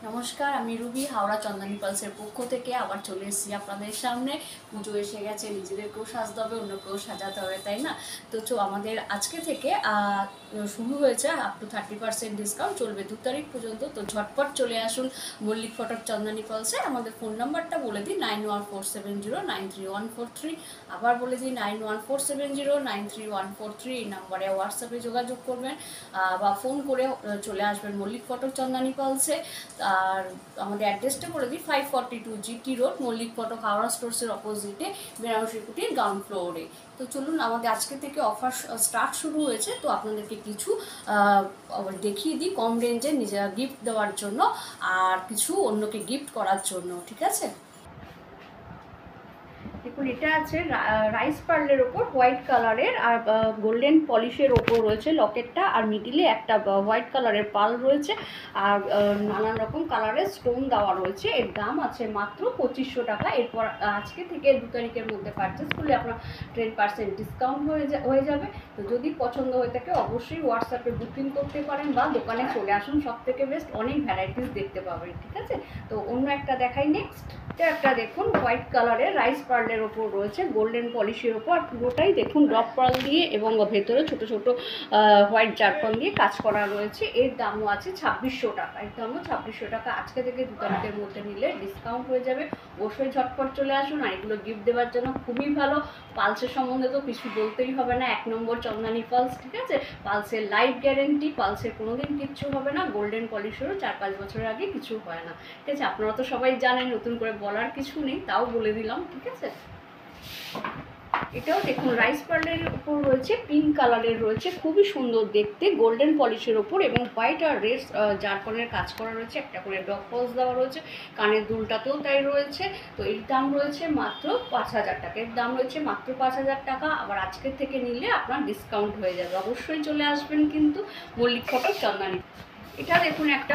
নমস্কার, আমি রুবি হাওড়া চন্দনী পালসের পক্ষ থেকে আবার চলে এসেছি আপনাদের সামনে। পুজো এসে গেছে, নিজেদেরকেও সাজতে হবে, অন্যকেও সাজাতে হবে, তাই না? তো আমাদের আজকে থেকে শুরু হয়েছে আপ টু 30% ডিসকাউন্ট, চলবে 2 তারিখ পর্যন্ত। তো ঝটপট চলে আসুন মল্লিক ফটক চন্দনী পালসে। আমাদের ফোন নাম্বারটা বলে দিই 9147093143। আবার বলে দিই 9147093143। এই নাম্বারে হোয়াটসঅ্যাপে যোগাযোগ করবেন বা ফোন করে চলে আসবেন মল্লিক ফটক চন্দনী পালসে। আর আমাদের অ্যাড্রেসটা বলে দিই 542 জিটি রোড, মল্লিক ফটক হাওড়া স্টোর্সের অপোজিটে, বেনারসিকুটির গ্রাউন্ড ফ্লোরে। তো চলুন, আমাদের আজকে থেকে অফার স্টার্ট শুরু হয়েছে। তো আপনাদেরকে কিছু দেখিয়ে দিই কম রেঞ্জে নিজেরা গিফট দেওয়ার জন্য আর কিছু অন্যকে গিফট করার জন্য, ঠিক আছে? দেখুন, এটা আছে রাইস পার্লের ওপর হোয়াইট কালারের আর গোল্ডেন পলিশের ওপর রয়েছে লকেটটা, আর মিডিলে একটা হোয়াইট কালারের পার্ল রয়েছে আর নানান রকম কালারের স্টোন দেওয়া রয়েছে। এর দাম আছে মাত্র 2500 টাকা। এরপর আজকে থেকে 2 তারিখের মধ্যে পারচেস করলে আপনার 10% ডিসকাউন্ট হয়ে যাবে। তো যদি পছন্দ হয়ে থাকে অবশ্যই হোয়াটসঅ্যাপে বুকিং করতে পারেন বা দোকানে চলে আসুন, সব থেকে বেস্ট অনেক ভ্যারাইটিস দেখতে পাবেন, ঠিক আছে? তো অন্য একটা দেখাই নেক্সট। একটা দেখুন হোয়াইট কালারের রাইস পার্লের ওপর রয়েছে গোল্ডেন পলিশের ওপর, পুরোটাই দেখুন ড্রপ পার্ল দিয়ে এবং ভেতরে ছোট ছোট হোয়াইট জারকন দিয়ে কাজ করা রয়েছে। এর দামও আছে 2600 টাকা। এর দামও 2600 টাকা। আজকে থেকে 2 তারিখের মধ্যে নিলে ডিসকাউন্ট হয়ে যাবে। অবশ্যই ঝটপট চলে আসুন। আর এগুলো গিফট দেওয়ার জন্য খুবই ভালো। পালসের সম্বন্ধে তো কিছু বলতেই হবে না, 1 নম্বর চন্দনী পালস, ঠিক আছে? পালসের লাইফ গ্যারেন্টি, পালসের কোনোদিন কিচ্ছু হবে না। গোল্ডেন পলিশেরও 4-5 বছরের আগে কিছু হয় না, ঠিক আছে? আপনারা তো সবাই জানেন, নতুন করে বলার কিছু নেই, তাও বলে দিলাম, ঠিক আছে? এটাও দেখুন রাইস পার্লের উপর রয়েছে, পিঙ্ক কালারের রয়েছে, খুবই সুন্দর দেখতে, গোল্ডেন পলিশের ওপর এবং হোয়াইট আর রেড জারকনের কাজ করা রয়েছে। একটা করে ডগ পলস দেওয়া রয়েছে, কানের দুলটাতেও তাই রয়েছে। তো এর দাম রয়েছে মাত্র 5000 টাকা। এর দাম রয়েছে মাত্র 5000 টাকা। আবার আজকের থেকে নিলে আপনার ডিসকাউন্ট হয়ে যাবে। অবশ্যই চলে আসবেন কিন্তু মল্লিক ফটক চন্দনী। এটা দেখুন একটা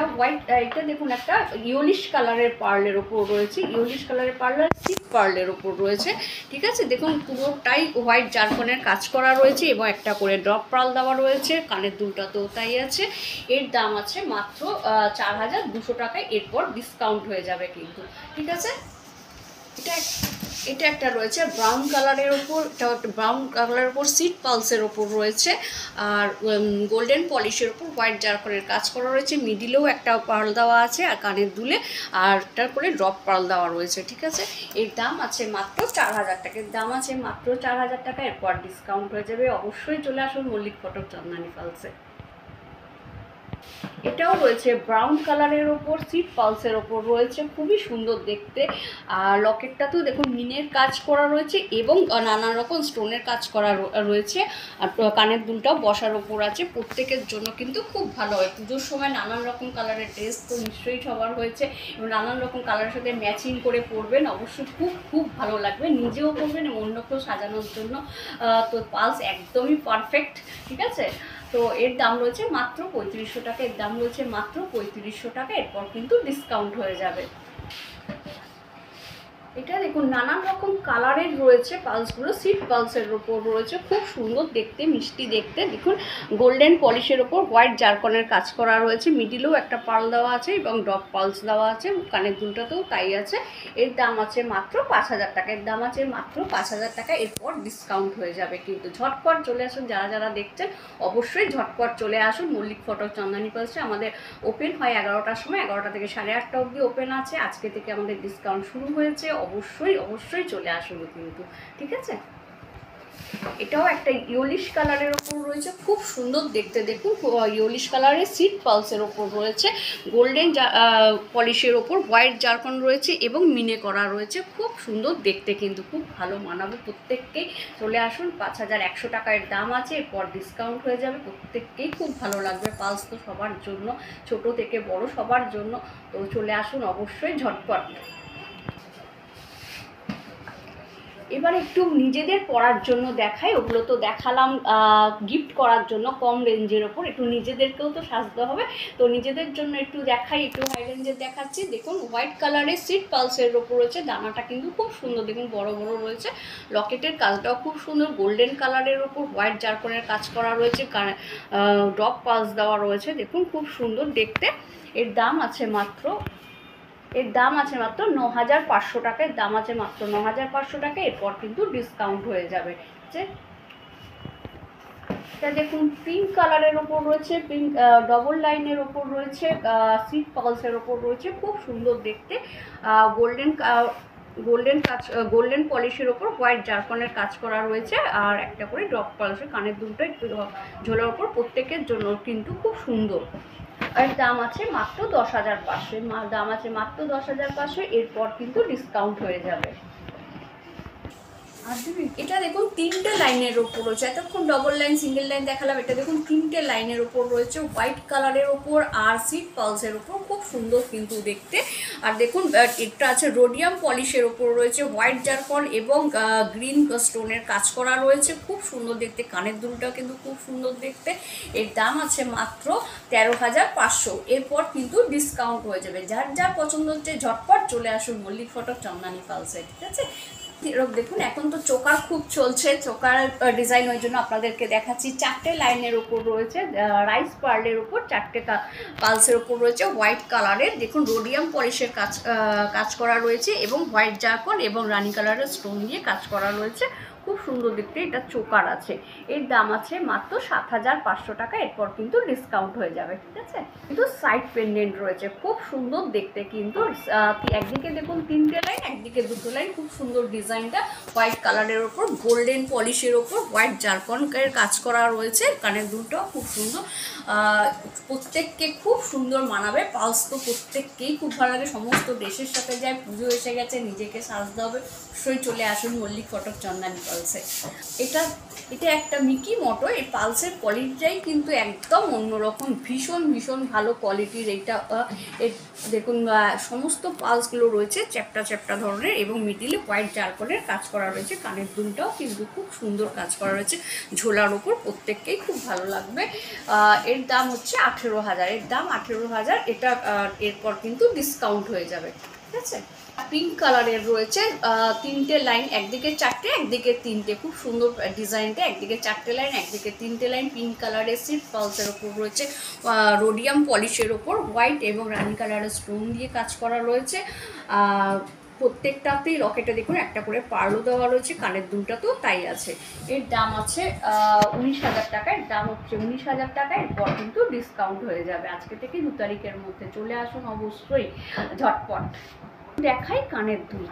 এটা দেখুন একটা ইয়োলিশ কালারের পার্লের ওপর রয়েছে, ইয়োলিশ কালারের পার্লার সিক পার্লের ওপর রয়েছে, ঠিক আছে? দেখুন পুরোটাই হোয়াইট জারকনের কাজ করা রয়েছে এবং একটা করে ড্রপ পার্ল দেওয়া রয়েছে, কানের দুলটাতেও তাই আছে। এর দাম আছে মাত্র 4200 টাকায়। এরপর ডিসকাউন্ট হয়ে যাবে কিন্তু, ঠিক আছে? এটা একটা রয়েছে ব্রাউন কালারের ওপর, এটা একটা ব্রাউন কালারের ওপর সিট পালসের ওপর রয়েছে আর গোল্ডেন পলিশের ওপর হোয়াইট জারকনের কাজ করা রয়েছে। মিডিলেও একটা পার্ল দেওয়া আছে আর কানের দুলে আর একটা করে ড্রপ পার্ল দেওয়া রয়েছে, ঠিক আছে? এর দাম আছে মাত্র 4000 টাকা। এর দাম আছে মাত্র 4000 টাকা। এরপর ডিসকাউন্ট হয়ে যাবে। অবশ্যই চলে আসুন মল্লিক ফটক চন্দনী পালসে। এটাও রয়েছে ব্রাউন কালারের ওপর সিট পালসের ওপর রয়েছে, খুবই সুন্দর দেখতে। আর লকেটটাতেও দেখুন মিনের কাজ করা রয়েছে এবং নানান রকম স্টোনের কাজ করা রয়েছে। আর কানের দুলটাও বসার ওপর আছে। প্রত্যেকের জন্য কিন্তু খুব ভালো হয়। পুজোর সময় নানান রকম কালারের ড্রেস তো নিশ্চয়ই সবার হয়েছে এবং নানান রকম কালারের সাথে ম্যাচিং করে পরবেন, অবশ্যই খুব খুব ভালো লাগবে। নিজেও পরবেন এবং অন্যকেও সাজানোর জন্য তো পালস একদমই পারফেক্ট, ঠিক আছে? তো এর দাম রয়েছে মাত্র 3500 টাকা। এর দাম রয়েছে মাত্র 3500 টাকা। এরপর কিন্তু ডিসকাউন্ট হয়ে যাবে। এটা দেখুন নানান রকম কালারের রয়েছে পালসগুলো, সিট পালসের ওপর রয়েছে, খুব সুন্দর দেখতে, মিষ্টি দেখতে। দেখুন গোল্ডেন পলিশের ওপর হোয়াইট জারকনের কাজ করা রয়েছে, মিডিলেও একটা পার্ল দেওয়া আছে এবং ডপ পালস দেওয়া আছে, কানের দুলটাতেও তাই আছে। এর দাম আছে মাত্র 5000 টাকা। এর দাম আছে মাত্র 5000 টাকা। এরপর ডিসকাউন্ট হয়ে যাবে কিন্তু ঝটপট চলে আসুন। যারা যারা দেখছেন অবশ্যই ঝটপট চলে আসুন মল্লিক ফটক চন্দনী পালসে। আমাদের ওপেন হয় 11টার সময়, 11টা থেকে 8:30 অবধি ওপেন আছে। আজকে থেকে আমাদের ডিসকাউন্ট শুরু হয়েছে। অবশ্যই চলে আসুন কিন্তু, ঠিক আছে? এটাও একটা ইয়োলিশ কালারের ওপর রয়েছে, খুব সুন্দর দেখতে। দেখুন ইয়োলিশ কালারের সিট পালসের ওপর রয়েছে, গোল্ডেন পলিশের ওপর হোয়াইট জারকন রয়েছে এবং মিনে করা রয়েছে, খুব সুন্দর দেখতে কিন্তু, খুব ভালো মানাবে প্রত্যেককেই। চলে আসুন। 5100 টাকার দাম আছে। এরপর ডিসকাউন্ট হয়ে যাবে। প্রত্যেককেই খুব ভালো লাগবে। পালস তো সবার জন্য, ছোট থেকে বড় সবার জন্য। তো চলে আসুন অবশ্যই ঝটপট। এবার একটু নিজেদের পরার জন্য দেখাই। ওগুলো তো দেখালাম গিফট করার জন্য কম রেঞ্জের ওপর, একটু নিজেদেরকেও তো সাজতে হবে, তো নিজেদের জন্য একটু দেখাই, একটু হাই রেঞ্জের দেখাচ্ছি। দেখুন হোয়াইট কালারের সিট পালসের ওপর রয়েছে, দানাটা কিন্তু খুব সুন্দর, দেখুন বড় বড় রয়েছে, লকেটের কাজটাও খুব সুন্দর, গোল্ডেন কালারের ওপর হোয়াইট জারকনের কাজ করা রয়েছে, ড্রপ পালস দেওয়া রয়েছে, দেখুন খুব সুন্দর দেখতে। এর দাম আছে মাত্র 9,500 টাকা, এর দাম আছে মাত্র 9,500 টাকা। এরপর কিন্তু ডিসকাউন্ট হয়ে যাবে। এটা দেখুন পিঙ্ক কালারের ওপর রয়েছে, পিঙ্ক ডবল লাইনের ওপর রয়েছে, সিট পালসের ওপর রয়েছে, খুব সুন্দর দেখতে, গোল্ডেন পলিশের ওপর হোয়াইট জারকনের কাজ করা রয়েছে, আর একটা করে ড্রপ পালসের কানের দুলটা একটু ঝোলার ওপর, প্রত্যেকের জন্য কিন্তু খুব সুন্দর। এর দাম আছে মাত্র 10,500, দাম আছে মাত্র 10,500। এরপর কিন্তু ডিসকাউন্ট হয়ে যাবে। এটা দেখুন 3টে লাইনের ওপর রয়েছে, এতক্ষণ ডবল লাইন সিঙ্গেল লাইন দেখালাম, এটা দেখুন 3টে লাইনের ওপর রয়েছে, হোয়াইট কালারের ওপর আর সিট পালসের ওপর, খুব সুন্দর কিন্তু দেখতে। আর দেখুন এটা আছে রোডিয়াম পলিশের ওপর রয়েছে, হোয়াইট জারকন এবং গ্রিন স্টোনের কাজ করা রয়েছে, খুব সুন্দর দেখতে, কানের দুলটাও কিন্তু খুব সুন্দর দেখতে। এর দাম আছে মাত্র 13,500। এরপর কিন্তু ডিসকাউন্ট হয়ে যাবে। যার যা পছন্দ হচ্ছে ঝটপট চলে আসুন মল্লিক ফটক চন্দনী পালসে, ঠিক আছে। দেখুন এখন তো চোকার খুব চলছে, চোকার ডিজাইন, ওই জন্য আপনাদেরকে দেখাচ্ছি। 4টে লাইনের ওপর রয়েছে, রাইস পার্লের ওপর 4টে পালসের ওপর রয়েছে, হোয়াইট কালারের, দেখুন রোডিয়াম পলিশের কাজ করা রয়েছে এবং হোয়াইট জারকন এবং রানি কালারের স্টোন দিয়ে কাজ করা রয়েছে, খুব সুন্দর দেখতে। এটা চোকার আছে, এর দাম আছে মাত্র 7,500 টাকা। এরপর কিন্তু ডিসকাউন্ট হয়ে যাবে, ঠিক আছে। কিন্তু সাইড পেন্ডেন্ট রয়েছে, খুব সুন্দর দেখতে কিন্তু, একদিকে দেখুন 3টে লাইন, একদিকে 2টো লাইন, খুব সুন্দর ডিজাইনটা, হোয়াইট কালারের ওপর গোল্ডেন পলিশের ওপর হোয়াইট জারকনের কাজ করা রয়েছে, কানের দুলটাও খুব সুন্দর, প্রত্যেককে খুব সুন্দর মানাবে। পালস তো প্রত্যেককেই খুব ভালো লাগে, সমস্ত ড্রেসের সাথে যায়, পুজো এসে গেছে, নিজেকে সাজতে হবে, অবশ্যই চলে আসুন মল্লিক ফটক চন্দনী পালসে। এটা একটা মিকি মটো, এই পালসের কোয়ালিটিটাই কিন্তু একদম অন্যরকম, ভীষণ ভীষণ ভালো কোয়ালিটির। এইটা দেখুন সমস্ত পালসগুলো রয়েছে চ্যাপ্টা ধরনের এবং মিডিলে হোয়াইট জারকনের কাজ করা রয়েছে, কানের দুলটাও কিন্তু খুব সুন্দর কাজ করা রয়েছে, ঝোলার ওপর প্রত্যেককেই খুব ভালো লাগবে। এর দাম হচ্ছে 18,000, এর দাম 18,000। এটা এরপর কিন্তু ডিসকাউন্ট হয়ে যাবে, ঠিক আছে। পিঙ্ক কালারের রয়েছে, 3টে লাইন, একদিকে 4টে একদিকে 3টে, খুব সুন্দর ডিজাইনটা, একদিকে 4টে লাইন একদিকে 3টে লাইন, পিঙ্ক কালারের সিট পালসের ওপর রয়েছে, রোডিয়াম পলিশের ওপর হোয়াইট এবং রানি কালারের স্টোন দিয়ে কাজ করা রয়েছে, প্রত্যেকটাতেই লকেটে দেখুন একটা করে পার্লও দেওয়া রয়েছে, কানের দুলটা তো তাই আছে। এর দাম আছে 19,000 টাকা, এর দাম হচ্ছে 19,000 টাকা। এরপর কিন্তু ডিসকাউন্ট হয়ে যাবে, আজকে থেকে 2 তারিখের মধ্যে চলে আসুন অবশ্যই ঝটপট। দেখাই কানের দুল,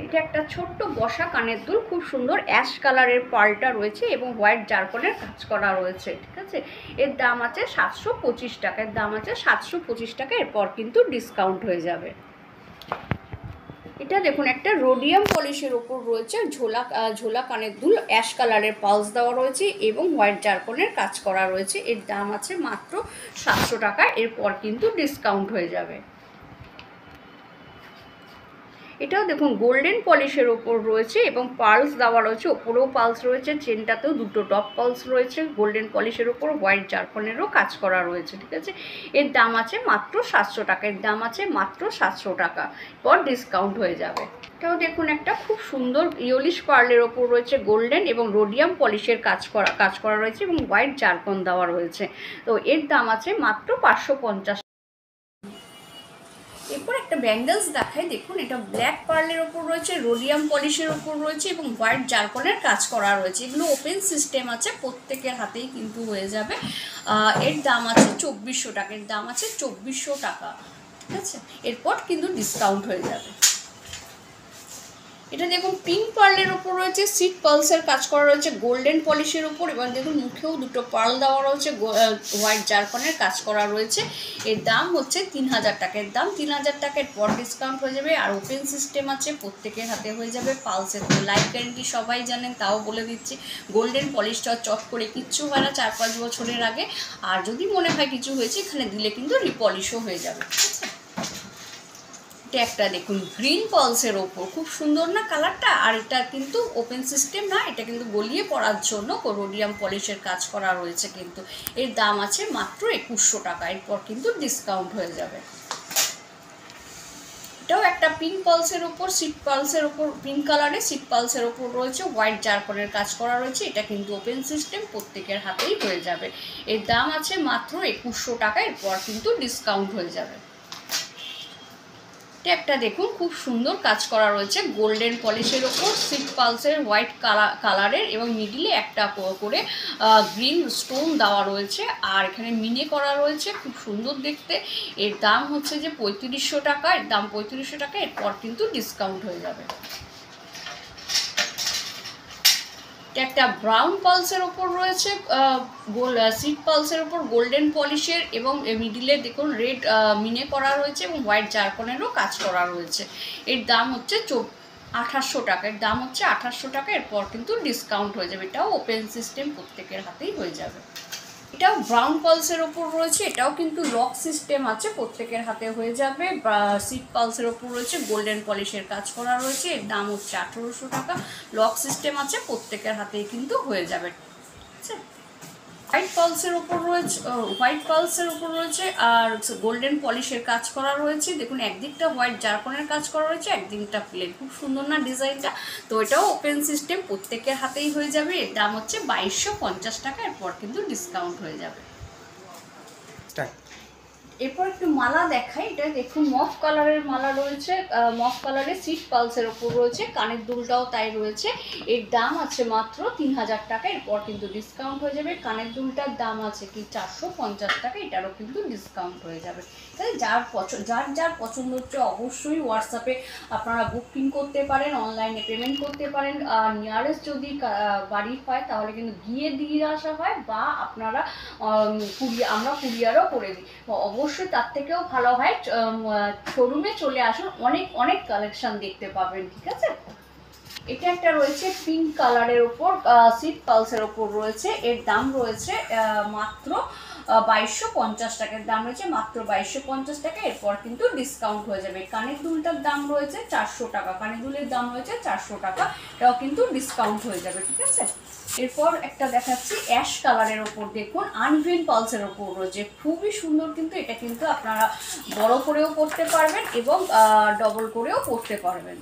এটা একটা ছোট্ট বসা কানের দুল, খুব সুন্দর অ্যাশ কালারের পালটা রয়েছে এবং হোয়াইট জারকনের কাজ করা রয়েছে, ঠিক আছে। এর দাম আছে 725 টাকা, এর দাম আছে 725 টাকা। এরপর কিন্তু ডিসকাউন্ট হয়ে যাবে। এটা দেখুন একটা রোডিয়াম পলিশের ওপর রয়েছে, ঝোলা কানের দুল, অ্যাশ কালারের পালস দেওয়া রয়েছে এবং হোয়াইট জারকনের কাজ করা রয়েছে, এর দাম আছে মাত্র 700 টাকা। এরপর কিন্তু ডিসকাউন্ট হয়ে যাবে। এটাও দেখুন গোল্ডেন পলিশের ওপর রয়েছে এবং পালস দেওয়া রয়েছে, ওপরেও পালস রয়েছে, চেনটাতেও 2টো ডপ পালস রয়েছে, গোল্ডেন পলিশের ওপর হোয়াইট জারকনেরও কাজ করা রয়েছে, ঠিক আছে। এর দাম আছে মাত্র 700 টাকা, এর দাম আছে মাত্র 700 টাকা, পর ডিসকাউন্ট হয়ে যাবে। এটাও দেখুন একটা খুব সুন্দর ইয়োলিশ পার্লের ওপর রয়েছে, গোল্ডেন এবং রোডিয়াম পলিশের কাজ করা রয়েছে এবং হোয়াইট জারকন দেওয়া রয়েছে, তো এর দাম আছে মাত্র 550। এরপর একটা ব্যাঙ্গেলস দেখাই, দেখুন এটা ব্ল্যাক পার্লের ওপর রয়েছে, রোডিয়াম পলিশের ওপর রয়েছে এবং হোয়াইট জারকনের কাজ করা রয়েছে, এগুলো ওপেন সিস্টেম আছে, প্রত্যেকের হাতেই কিন্তু হয়ে যাবে। এর দাম আছে 2400 টাকা, এর দাম আছে 2400 টাকা, ঠিক আছে। এরপর কিন্তু ডিসকাউন্ট হয়ে যাবে। এটা দেখুন পিঙ্ক পার্লের ওপর রয়েছে, সিট পালসের কাজ করা রয়েছে গোল্ডেন পলিশের ওপর, এবং দেখুন মুখেও 2টো পার্ল দেওয়া রয়েছে, হোয়াইট জারকনের কাজ করা রয়েছে, এর দাম হচ্ছে 3,000 টাকা, এর দাম 3,000 টাকা। এরপর ডিসকাউন্ট হয়ে যাবে। আর ওপেন সিস্টেম আছে, প্রত্যেকের হাতে হয়ে যাবে। পালসের তো লাইফ গ্যারেন্টি সবাই জানেন, তাও বলে দিচ্ছি, গোল্ডেন পলিশটাও চট করে কিচ্ছু হয় না 4-5 বছরের আগে, আর যদি মনে হয় কিছু হয়েছে এখানে দিলে কিন্তু রিপলিশও হয়ে যাবে, ঠিক আছে। এটা একটা দেখুন গ্রিন পালসের ওপর, খুব সুন্দর না কালারটা। আর এটা কিন্তু ওপেন সিস্টেম না, এটা কিন্তু গলিয়ে পড়ার জন্য রোডিয়াম পলিশের কাজ করা রয়েছে। কিন্তু এর দাম আছে মাত্র 2100 টাকা, এরপর কিন্তু ডিসকাউন্ট হয়ে যাবে। এটাও একটা পিঙ্ক পালসের ওপর, সিট পালসের ওপর, পিঙ্ক কালারে সিট পালসের ওপর রয়েছে, হোয়াইট জারকনের কাজ করা রয়েছে। এটা কিন্তু ওপেন সিস্টেম, প্রত্যেকের হাতেই হয়ে যাবে। এর দাম আছে মাত্র 2100 টাকা, এরপর কিন্তু ডিসকাউন্ট হয়ে যাবে। এটা একটা দেখুন খুব সুন্দর কাজ করা রয়েছে গোল্ডেন পলিশের ওপর, সিট পালসের হোয়াইট কালারের এবং মিডিলে একটা করে গ্রিন স্টোন দেওয়া রয়েছে। আর এখানে মিনে করা রয়েছে, খুব সুন্দর দেখতে। এর দাম হচ্ছে যে 3500 টাকা, এর দাম 3500 টাকা, এরপর কিন্তু ডিসকাউন্ট হয়ে যাবে। একটা ব্রাউন পালসের ওপর রয়েছে, সিট পালসের ওপর গোল্ডেন পলিশের এবং মিডিলে দেখুন রেড মিনে করা রয়েছে এবং হোয়াইট জারকনেরও কাজ করা রয়েছে। এর দাম হচ্ছে 2800 টাকা, এর দাম হচ্ছে 2800 টাকা, এরপর কিন্তু ডিসকাউন্ট হয়ে যাবে। এটাও ওপেন সিস্টেম, প্রত্যেকের হাতেই হয়ে যাবে। এটাও ব্রাউন পালসের ওপর রয়েছে, এটাও কিন্তু লক সিস্টেম আছে, প্রত্যেকের হাতে হয়ে যাবে। সিট পালসের ওপর রয়েছে, গোল্ডেন পলিশের কাজ করা রয়েছে, এর দাম হচ্ছে 1800 টাকা। লক সিস্টেম আছে, প্রত্যেকের হাতেই কিন্তু হয়ে যাবে। ঠিক আছে, হোয়াইট পালসের ওপর রয়েছে, হোয়াইট পালসের ওপর রয়েছে আর গোল্ডেন পলিশের কাজ করা রয়েছে। দেখুন একদিকটা হোয়াইট জারকনের কাজ করা রয়েছে, একদিকটা প্লেন, খুব সুন্দর না ডিজাইনটা। তো এটাও ওপেন সিস্টেম, প্রত্যেকের হাতেই হয়ে যাবে। এর দাম হচ্ছে 2250 টাকা, এরপর কিন্তু ডিসকাউন্ট হয়ে যাবে। এরপর একটু মালা দেখাই। এটা দেখুন মফ কালারের মালা রয়েছে, মফ কালারের সিট পালসের ওপর রয়েছে, কানের দুলটাও তাই রয়েছে। এর দাম আছে মাত্র 3000 টাকা, এরপর কিন্তু ডিসকাউন্ট হয়ে যাবে। কানের দুলটার দাম আছে কি 450 টাকা, এটারও কিন্তু ডিসকাউন্ট হয়ে যাবে। তাহলে যার পছন্দ হচ্ছে অবশ্যই হোয়াটসঅ্যাপে আপনারা বুকিং করতে পারেন, অনলাইনে পেমেন্ট করতে পারেন। নিয়ারেস্ট যদি বাড়ি হয় তাহলে কিন্তু গিয়ে দিয়ে আসা হয়, বা আপনারা আমরা কুরিয়ারও করে দিই। অবশ্যই তার থেকেও ভালো হয় শোরুমে চলে আসুন, অনেক অনেক কালেকশন দেখতে পাবেন। ঠিক আছে, এটা একটা রয়েছে পিঙ্ক কালারের ওপর, সিট পালসের ওপর রয়েছে। এর দাম রয়েছে মাত্র 2250 টাকার, দাম রয়েছে মাত্র 2250 টাকা, এরপর কিন্তু ডিসকাউন্ট হয়ে যাবে। কানের দুলটার দাম রয়েছে 400 টাকা, কানের দুলের দাম রয়েছে 400 টাকা, এটাও কিন্তু ডিসকাউন্ট হয়ে যাবে। ঠিক আছে, এরপর একটা দেখাচ্ছি অ্যাশ কালারের ওপর, দেখুন আনইভেন পালসের ওপর রয়েছে, খুবই সুন্দর। কিন্তু এটা কিন্তু আপনারা বড় করেও পরতে পারবেন এবং ডবল করেও পরতে পারবেন,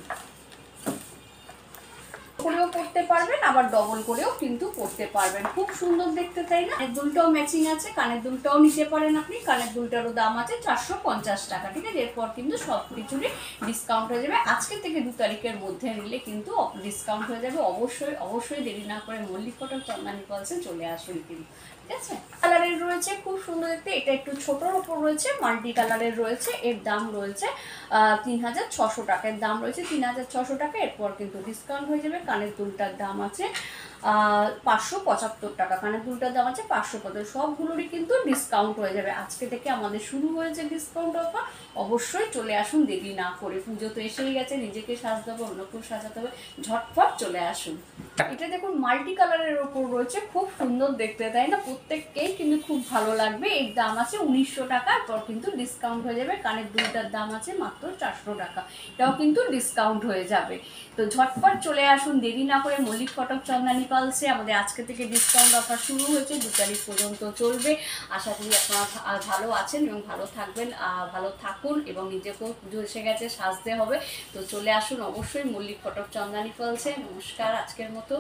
করেও পরতে পারবেন, আবার ডবল করেও কিন্তু পরতে পারবেন। খুব সুন্দর দেখতে, তাই না? কানের দুলটাও ম্যাচিং আছে, কানের দুলটাও নিতে পারেন আপনি। কানের দুলটারও দাম আছে 450 টাকা। ঠিক আছে, এরপর কিন্তু সব কিছুরই ডিসকাউন্ট হয়ে যাবে। আজকে থেকে 2 তারিখের মধ্যে নিলে কিন্তু ডিসকাউন্ট হয়ে যাবে। অবশ্যই অবশ্যই দেরি না করে মল্লিক কটন চন্দনী পালসে চলে আসুন কিন্তু। ঠিক আছে, কালারের রয়েছে, খুব সুন্দর দেখতে। এটা একটু ছোটোর ওপর রয়েছে, মাল্টি কালারের রয়েছে। এর দাম রয়েছে 3600 টাকা, এর দাম রয়েছে 3600 টাকা, এরপর কিন্তু ডিসকাউন্ট হয়ে যাবে। কানের দুলটার দাম আছে 575 টাকা, কানের দুলটার দাম আছে 575। সবগুলোরই কিন্তু ডিসকাউন্ট হয়ে যাবে। আজকে থেকে আমাদের শুরু হয়েছে ডিসকাউন্ট অফার, অবশ্যই চলে আসুন দেরি না করে। পুজো তো এসেই গেছে, নিজেকে সাজতে হবে, অন্যকেও সাজাতে হবে, ঝটফট চলে আসুন। এটা দেখুন মাল্টি কালারের ওপর রয়েছে, খুব সুন্দর দেখতে, তাই না? প্রত্যেককেই কিন্তু খুব ভালো লাগবে। এর দাম আছে 1900 টাকা, এরপর কিন্তু ডিসকাউন্ট হয়ে যাবে। কানের দুলটার দাম আছে মাত্র 400 টাকা, এটাও কিন্তু ডিসকাউন্ট হয়ে যাবে। তো ঝটপট চলে আসুন দেরি না করে মল্লিক কটক চন্দনী পালসে। আমাদের আজকে থেকে ডিসকাউন্ট অফার শুরু হয়েছে, 2 তারিখ পর্যন্ত চলবে। আশা করি আপনারা ভালো আছেন এবং ভালো থাকবেন, ভালো থাকুন। এবং নিজেকেও পুজো এসে গেছে, সাজতে হবে, তো চলে আসুন অবশ্যই মল্লিক কটক চন্দনী পালসে। নমস্কার, আজকের মতো।